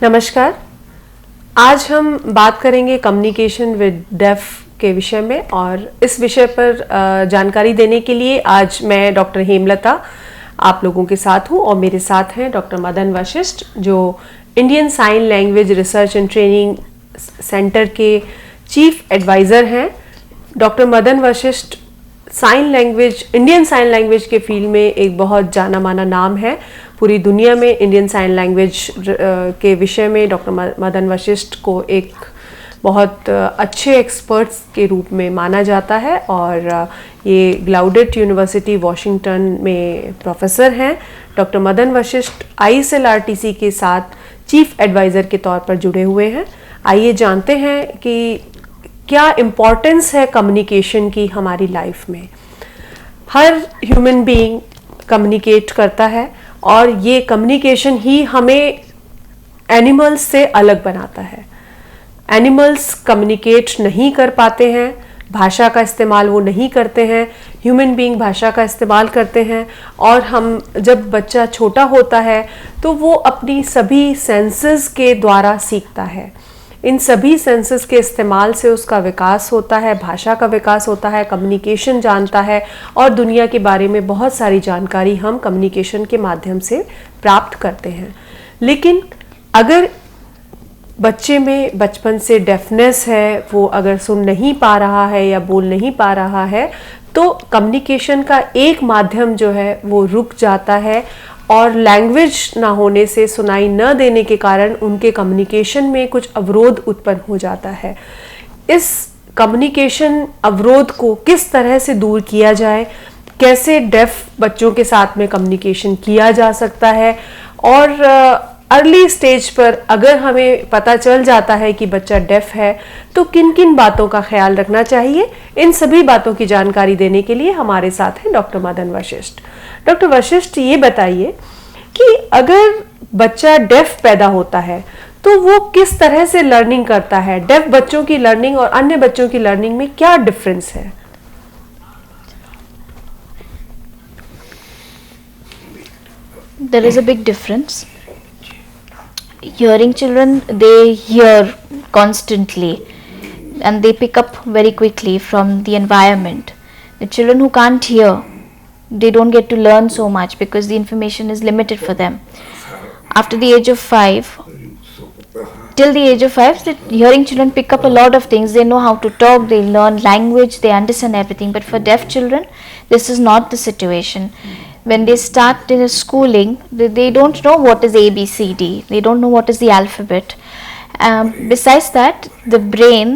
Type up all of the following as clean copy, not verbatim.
नमस्कार। आज हम बात करेंगे कम्युनिकेशन विद डेफ के विषय में, और इस विषय पर जानकारी देने के लिए आज मैं डॉक्टर हेमलता आप लोगों के साथ हूँ, और मेरे साथ हैं डॉक्टर मदन वशिष्ठ, जो Indian sign language research and training centre के चीफ एडवाइज़र हैं। Doctor Madan Vashishtha Indian sign language के फील्ड में एक बहुत जाना माना नाम है। पूरी दुनिया में इंडियन साइन लैंग्वेज के विषय में डॉक्टर मदन वशिष्ठ को एक बहुत अच्छे एक्सपर्ट्स के रूप में माना जाता है, और ये ग्लाउडेट यूनिवर्सिटी वॉशिंगटन में प्रोफेसर हैं। डॉक्टर मदन वशिष्ठ ISLRTC के साथ चीफ एडवाइज़र के तौर पर जुड़े हुए हैं। आइए जानते हैं कि क्या इम्पोर्टेंस है कम्युनिकेशन की हमारी लाइफ में। हर ह्यूमन बीइंग कम्युनिकेट करता है, और ये कम्युनिकेशन ही हमें एनिमल्स से अलग बनाता है। एनिमल्स कम्युनिकेट नहीं कर पाते हैं, भाषा का इस्तेमाल वो नहीं करते हैं। ह्यूमन बीइंग भाषा का इस्तेमाल करते हैं, और हम जब बच्चा छोटा होता है तो वो अपनी सभी सेंसेस के द्वारा सीखता है। इन सभी सेंसेस के इस्तेमाल से उसका विकास होता है, भाषा का विकास होता है, कम्युनिकेशन जानता है, और दुनिया के बारे में बहुत सारी जानकारी हम कम्युनिकेशन के माध्यम से प्राप्त करते हैं। लेकिन अगर बच्चे में बचपन से डेफनेस है, वो अगर सुन नहीं पा रहा है या बोल नहीं पा रहा है, तो कम्युनिकेशन का एक माध्यम जो है वो रुक जाता है, और लैंग्वेज ना होने से, सुनाई न देने के कारण उनके कम्युनिकेशन में कुछ अवरोध उत्पन्न हो जाता है। इस कम्युनिकेशन अवरोध को किस तरह से दूर किया जाए, कैसे डेफ बच्चों के साथ में कम्युनिकेशन किया जा सकता है, और अर्ली स्टेज पर अगर हमें पता चल जाता है कि बच्चा डेफ है तो किन किन बातों का ख्याल रखना चाहिए, इन सभी बातों की जानकारी देने के लिए हमारे साथ हैं डॉक्टर मदन वशिष्ठ। डॉक्टर वशिष्ठ, ये बताइए कि अगर बच्चा डेफ पैदा होता है तो वो किस तरह से लर्निंग करता है। डेफ बच्चों की लर्निंग और अन्य बच्चों की लर्निंग में क्या डिफरेंस है? There is a big difference. Hearing children, they hear constantly and they pick up very quickly from the environment. The children who can't hear, they don't get to learn so much because the information is limited for them. After the age of 5, till the age of 5, the hearing children pick up a lot of things. They know how to talk, they learn language, they understand everything. But for deaf children, this is not the situation. When they start in schooling, they don't know what is ABCD, they don't know what is the alphabet. Besides that, the brain,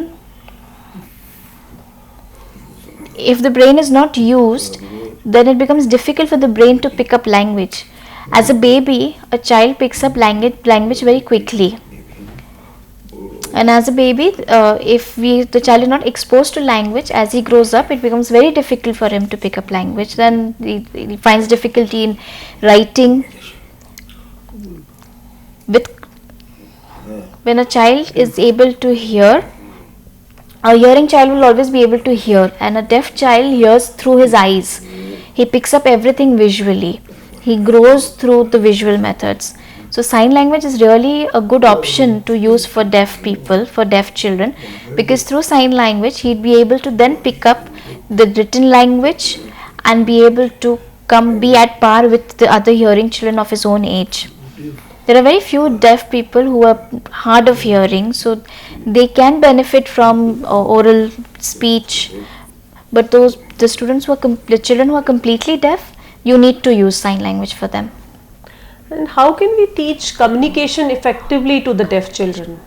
if the brain is not used, then it becomes difficult for the brain to pick up language. As a baby, a child picks up language very quickly. And as a baby, if the child is not exposed to language, as he grows up, it becomes very difficult for him to pick up language. Then he finds difficulty in writing. When a child is able to hear, a hearing child will always be able to hear, and a deaf child hears through his eyes. He picks up everything visually. He grows through the visual methods. So sign language is really a good option to use for deaf people, for deaf children, because through sign language he'd be able to then pick up the written language and be able to be at par with the other hearing children of his own age. There are very few deaf people who are hard of hearing, so they can benefit from oral speech, but the children who are completely deaf, you need to use sign language for them. And how can we teach communication effectively to the deaf children?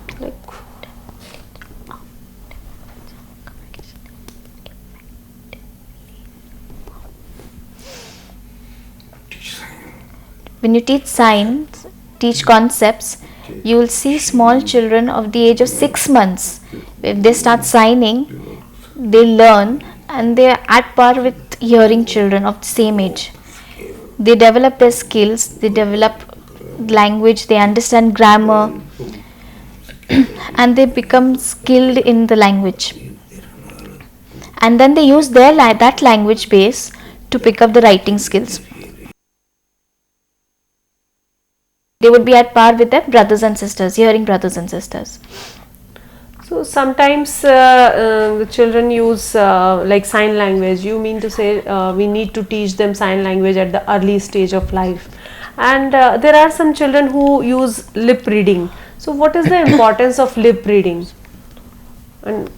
When you teach signs, teach concepts, you will see small children of the age of 6 months. If they start signing, they learn and they are at par with hearing children of the same age. They develop their skills, they develop language, they understand grammar, and they become skilled in the language. And then they use that language base to pick up the writing skills. They would be at par with their brothers and sisters, hearing brothers and sisters. So sometimes the children use like sign language. You mean to say we need to teach them sign language at the early stage of life, and there are some children who use lip reading. So what is the importance of lip reading? And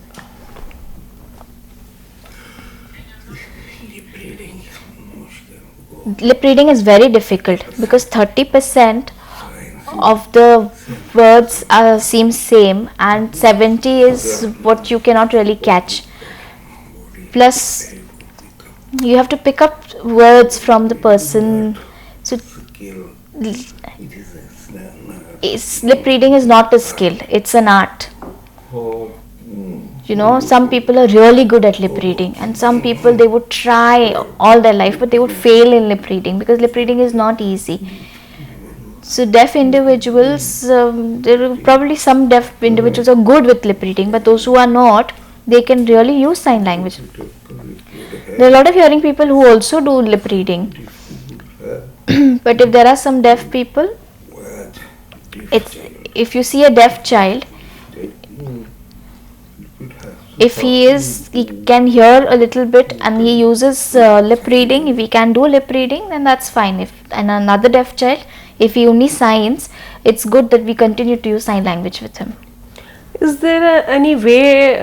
Lip reading is very difficult because 30% of the words seem same and 70 is what you cannot really catch. Plus, you have to pick up words from the person. So, lip reading is not a skill; it's an art. You know, some people are really good at lip reading, and some people they would try all their life, but they would fail in lip reading because lip reading is not easy. So deaf individuals, there are probably some deaf individuals are good with lip reading, but those who are not, they can really use sign language. There are a lot of hearing people who also do lip reading. But if there are some deaf people, if you see a deaf child, if he can hear a little bit and he uses lip reading, if he can do lip reading, then that's fine. And another deaf child, if he only signs, it's good that we continue to use sign language with him. is there any way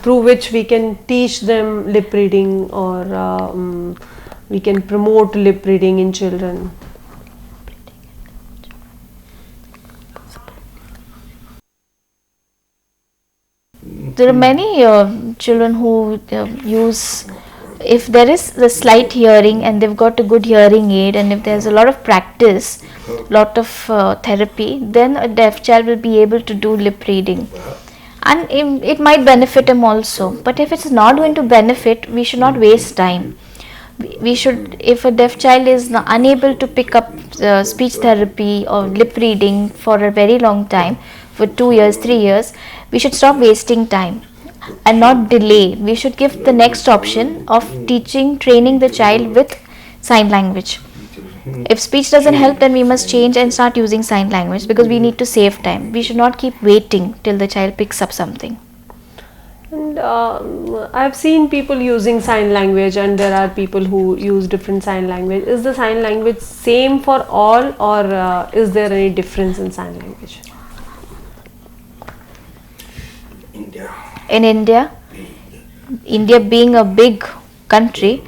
through which we can teach them lip reading, or we can promote lip reading in children? There are many children who use, if there is a slight hearing and they've got a good hearing aid, and if there's a lot of practice, lot of therapy, then a deaf child will be able to do lip reading, and it might benefit him also. But if it's not going to benefit, we should not waste time. We should, if a deaf child is unable to pick up speech therapy or lip reading for a very long time, for 2 years, 3 years, we should stop wasting time and not delay. We should give the next option of training the child with sign language. If speech doesn't help, then we must change and start using sign language, because we need to save time. We should not keep waiting till the child picks up something. And I've seen people using sign language, and there are people who use different sign language. Is the sign language same for all, or is there any difference in sign language? In India being a big country,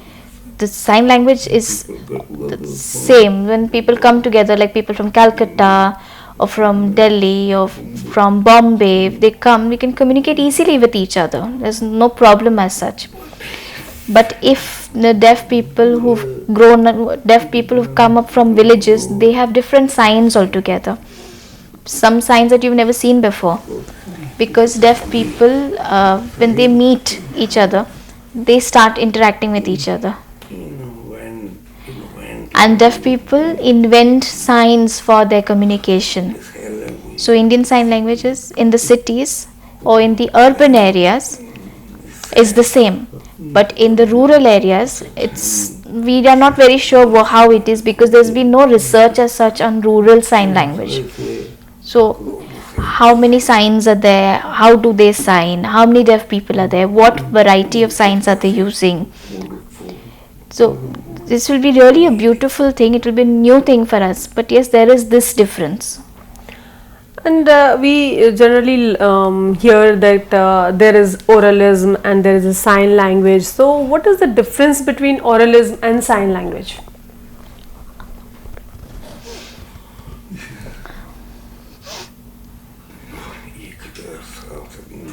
the sign language is the same. When people come together, like people from Calcutta or from Delhi or from Bombay, if they come, we can communicate easily with each other. There's no problem as such. But if the deaf people who've come up from villages, they have different signs altogether. Some signs that you've never seen before. Because deaf people, when they meet each other, they start interacting with each other. And deaf people invent signs for their communication. So Indian Sign Languages in the cities or in the urban areas is the same. But in the rural areas, we are not very sure how it is, because there's been no research as such on rural sign language. So how many signs are there, how do they sign, how many deaf people are there, what variety of signs are they using. So this will be really a beautiful thing, it will be a new thing for us, but yes, there is this difference. And we generally hear that there is oralism and there is a sign language. So what is the difference between oralism and sign language?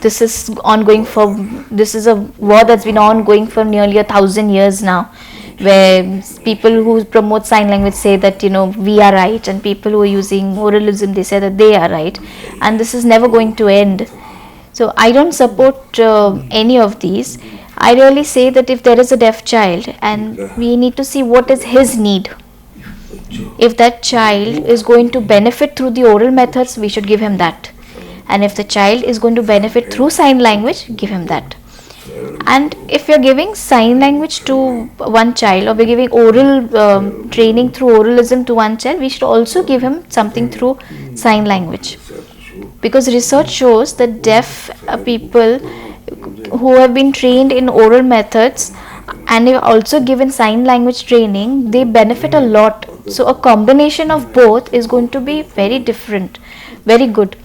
This is a war that's been ongoing for nearly 1,000 years now, where people who promote sign language say that we are right, and people who are using oralism, they say that they are right, and this is never going to end. So I don't support any of these. I really say that if there is a deaf child, and we need to see what is his need. If that child is going to benefit through the oral methods, we should give him that. And if the child is going to benefit through sign language, give him that. And if you're giving sign language to one child, or we're giving oral training through oralism to one child, we should also give him something through sign language, because research shows that deaf people who have been trained in oral methods and have also given sign language training, they benefit a lot. So a combination of both is going to be very different, very good.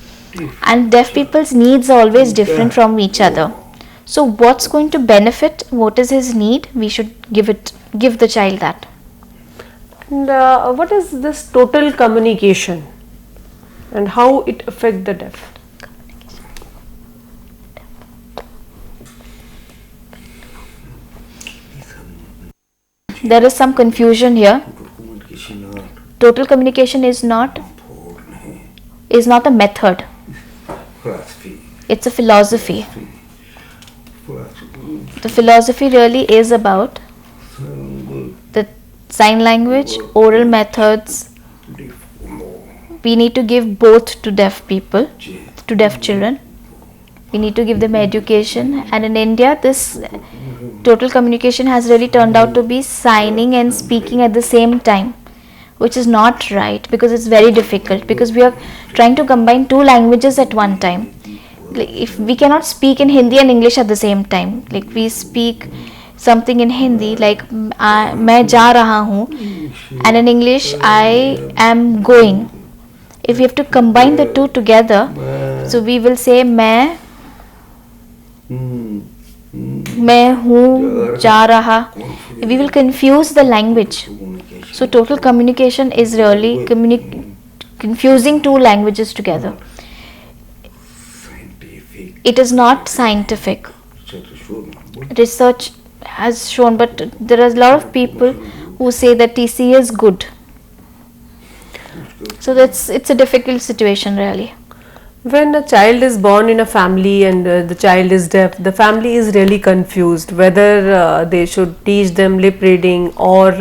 And deaf people's needs are always different from each other. So what's going to benefit, what is his need, we should give the child that. And what is this total communication and how it affect the deaf? There is some confusion here. Total communication is not a method. It's a philosophy. The philosophy really is about the sign language, oral methods. We need to give both to deaf people, to deaf children. We need to give them education, and in India this total communication has really turned out to be signing and speaking at the same time, which is not right, because it's very difficult, because we are trying to combine two languages at one time. Like, if we cannot speak in Hindi and English at the same time, like we speak something in Hindi like मैं जा रहा हूँ, and in English I am going. If we have to combine the two together, so we will say मैं हूँ जा रहा. We will confuse the language. So total communication is really confusing two languages together. It is not scientific. Research has shown, but there are a lot of people who say that TC is good. So it's a difficult situation really. When a child is born in a family and the child is deaf, the family is really confused whether they should teach them lip reading, or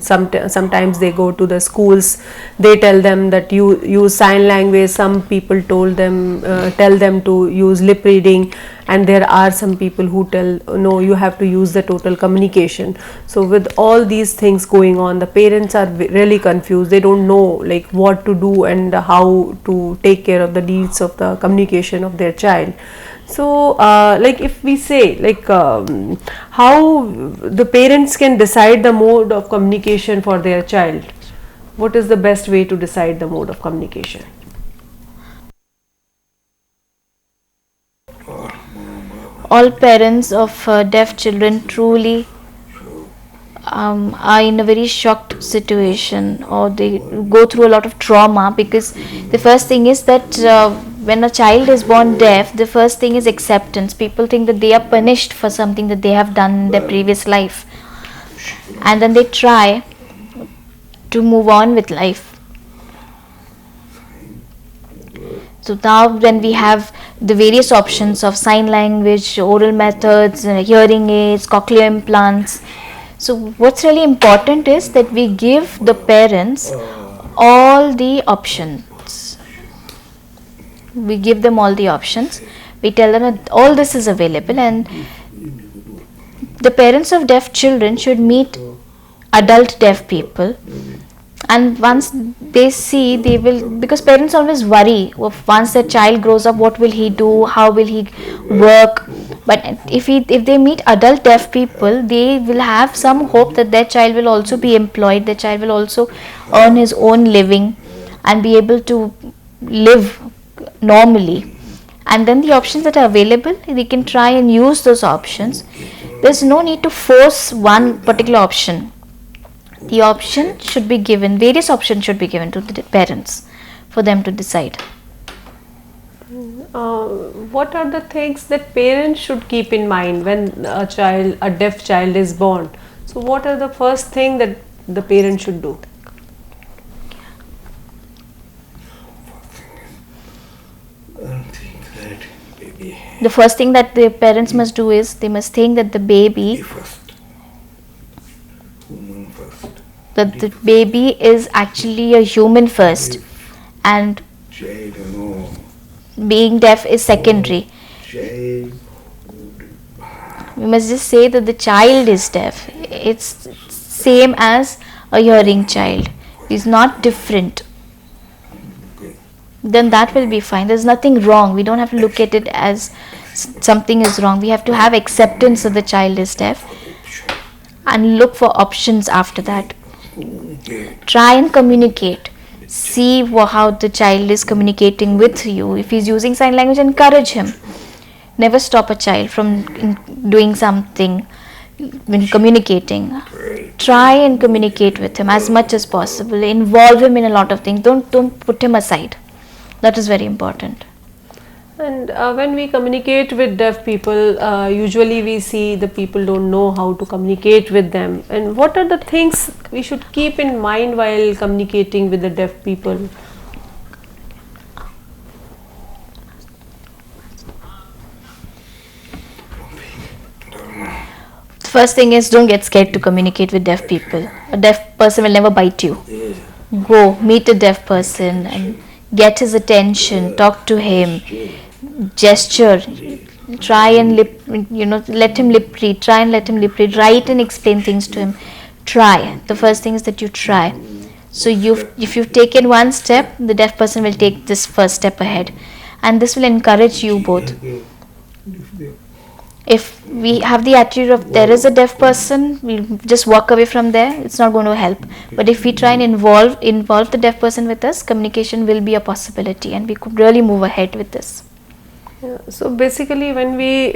sometimes they go to the schools, they tell them that you use sign language. Some people tell them to use lip reading, and there are some people who tell no, you have to use the total communication. So with all these things going on, the parents are really confused. They don't know like what to do and how to take care of the needs of the communication of their child. So like if we say like how the parents can decide the mode of communication for their child, what is the best way to decide the mode of communication? All parents of deaf children truly are in a very shocked situation, or they go through a lot of trauma, because the first thing is that when a child is born deaf, the first thing is acceptance. People think that they are punished for something that they have done in their previous life, and then they try to move on with life. So now when we have the various options of sign language, oral methods, hearing aids, cochlear implants, so what's really important is that we give the parents all the options. We give them all the options. We tell them that all this is available, and the parents of deaf children should meet adult deaf people. And once they see, they will, because parents always worry of once their child grows up, what will he do, how will he work. But if they meet adult deaf people, they will have some hope that their child will also be employed, their child will also earn his own living and be able to live normally. And then the options that are available, they can try and use those options. There's no need to force one particular option. The option should be given, various options should be given to the parents for them to decide. What are the things that parents should keep in mind when a deaf child is born? So what are the first thing that the parent should do? The first thing that the parents must do is they must think that the baby is actually a human first, and being deaf is secondary. We must just say that the child is deaf. It's same as a hearing child. He's not different. Then that will be fine. There's nothing wrong. We don't have to look at it as something is wrong. We have to have acceptance that the child is deaf and look for options after that. Try and communicate. See how the child is communicating with you. If he's using sign language, encourage him. Never stop a child from doing something when communicating. Try and communicate with him as much as possible. Involve him in a lot of things. Don't put him aside. That is very important. And when we communicate with deaf people, usually we see the people don't know how to communicate with them. And what are the things we should keep in mind while communicating with the deaf people? First thing is, don't get scared to communicate with deaf people. A deaf person will never bite you. Go meet a deaf person and get his attention, talk to him, gesture, try and let him lip read, try and let him lip read, write and explain things to him. Try. The first thing is that you try. So if you've taken one step, the deaf person will take this first step ahead, and this will encourage you both. If we have the attitude of there is a deaf person, we'll just walk away from there, it's not going to help. But if we try and involve the deaf person with us, communication will be a possibility, and we could really move ahead with this. Yeah, so basically when we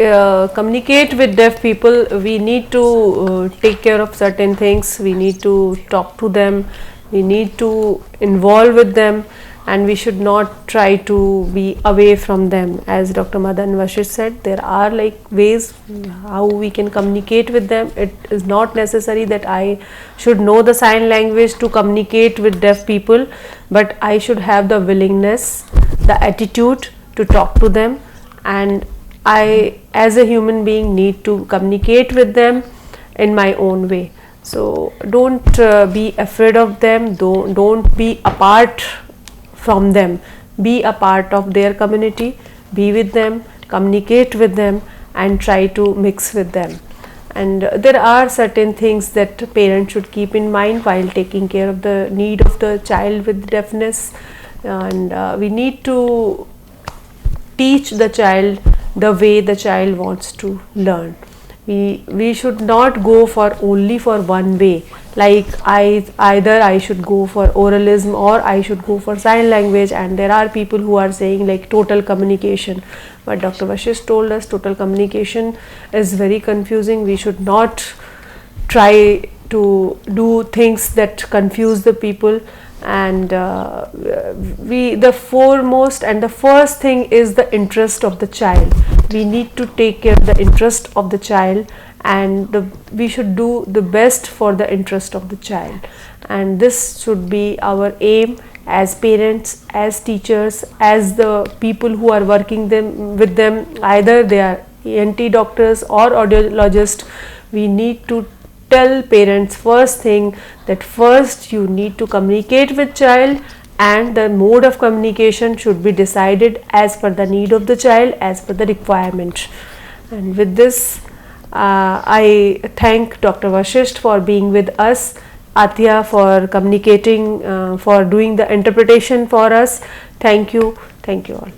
communicate with deaf people, we need to take care of certain things. We need to talk to them, we need to involve with them, and we should not try to be away from them. As Dr. Madan Vashisht said, there are ways how we can communicate with them. It is not necessary that I should know the sign language to communicate with deaf people, but I should have the willingness, the attitude to talk to them, and I as a human being need to communicate with them in my own way. So don't be afraid of them, don't be apart from them, be a part of their community, be with them, communicate with them, and try to mix with them. And there are certain things that parents should keep in mind while taking care of the need of the child with deafness, and we need to teach the child the way the child wants to learn. We should not go for only for one way, like either I should go for oralism or I should go for sign language, and there are people who are saying total communication, but Dr. Vashisht told us total communication is very confusing. We should not try to do things that confuse the people, and the foremost and the first thing is the interest of the child. We need to take care of the interest of the child, and we should do the best for the interest of the child, and this should be our aim as parents, as teachers, as the people who are working with them, either they are ENT doctors or audiologists. We need to tell parents first thing that first you need to communicate with child, and the mode of communication should be decided as per the need of the child, as per the requirement. And with this I thank Dr. Vashisht for being with us, Athiya for communicating, for doing the interpretation for us. Thank you all.